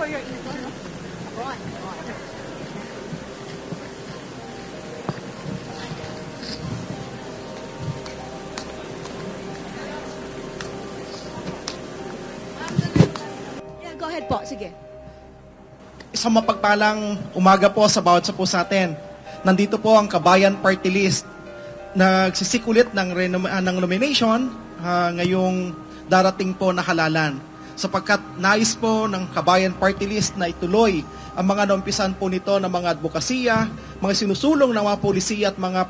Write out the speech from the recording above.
for your info, no? Go on. Yeah, go ahead po. Sige. Isang mapagpalang umaga po sa bawat sa po sa atin. Nandito po ang Kabayan Party List. Nagsisik ulit ng nomination ngayong darating po na halalan. Sapagkat nais po ng Kabayan Party List na ituloy ang mga naumpisan po nito ng mga advokasya, mga sinusulong ng mga polisiya at mga